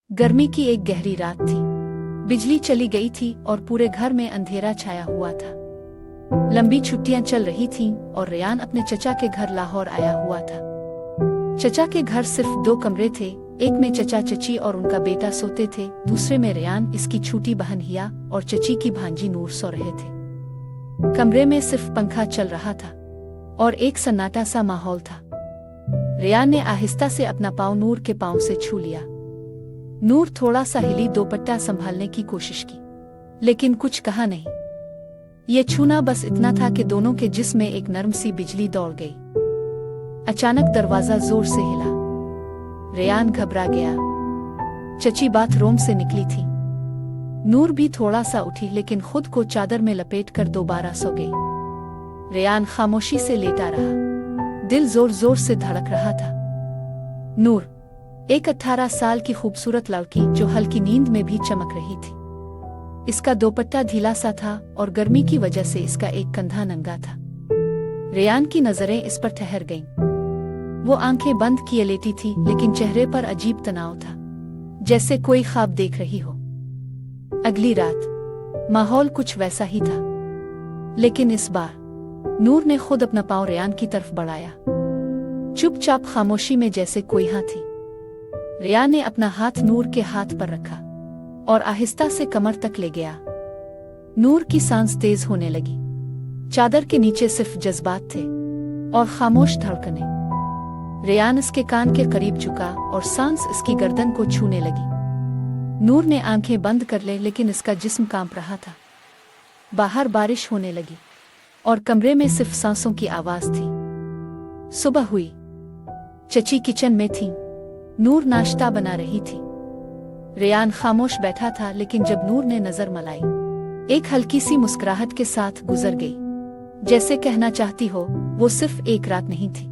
गर्मी की एक गहरी रात थी। बिजली चली गई थी और पूरे घर में अंधेरा छाया हुआ था। लंबी छुट्टियां चल रही थीं और रेयान अपने चचा के घर लाहौर आया हुआ था। चचा के घर सिर्फ 2 कमरे थे। एक में चचा चची और उनका बेटा सोते थे, दूसरे में रेयान, इसकी छोटी बहन हिया और चची की भांजी नूर सो रहे थे। कमरे में सिर्फ पंखा चल रहा था और एक सन्नाटा सा माहौल था। रेयान ने आहिस्ता से अपना पाँव नूर के पाँव से छू लिया। नूर थोड़ा सा हिली, दोपट्टा संभालने की कोशिश की, लेकिन कुछ कहा नहीं। ये छूना बस इतना था कि दोनों के जिस्म में एक नरम सी बिजली दौड़ गई। अचानक दरवाजा जोर से हिला। रेयान घबरा गया। चची बाथरूम से निकली थी। नूर भी थोड़ा सा उठी, लेकिन खुद को चादर में लपेटकर दोबारा सो गई। रेयान खामोशी से लेटा रहा। दिल जोर जोर से धड़क रहा था। नूर, एक 18 साल की खूबसूरत लड़की जो हल्की नींद में भी चमक रही थी। इसका दोपट्टा ढीला सा था और गर्मी की वजह से इसका एक कंधा नंगा था। रेयान की नजरें इस पर ठहर गईं। वो आंखें बंद किए लेटी थी, लेकिन चेहरे पर अजीब तनाव था, जैसे कोई ख्वाब देख रही हो। अगली रात माहौल कुछ वैसा ही था, लेकिन इस बार नूर ने खुद अपना पाँव रेयान की तरफ बढ़ाया, चुपचाप खामोशी में, जैसे कोई हाँ थी। रेयान ने अपना हाथ नूर के हाथ पर रखा और आहिस्ता से कमर तक ले गया। नूर की सांस तेज होने लगी। चादर के नीचे सिर्फ जज्बात थे और खामोश धड़कनें। रेयान इसके कान के करीब झुका और सांस इसकी गर्दन को छूने लगी। नूर ने आंखें बंद कर ले, लेकिन इसका जिस्म कांप रहा था। बाहर बारिश होने लगी और कमरे में सिर्फ सांसों की आवाज थी। सुबह हुई। चची किचन में थी। नूर नाश्ता बना रही थी। रेयान खामोश बैठा था, लेकिन जब नूर ने नजर मलाई, एक हल्की सी मुस्कुराहट के साथ गुजर गई, जैसे कहना चाहती हो वो सिर्फ एक रात नहीं थी।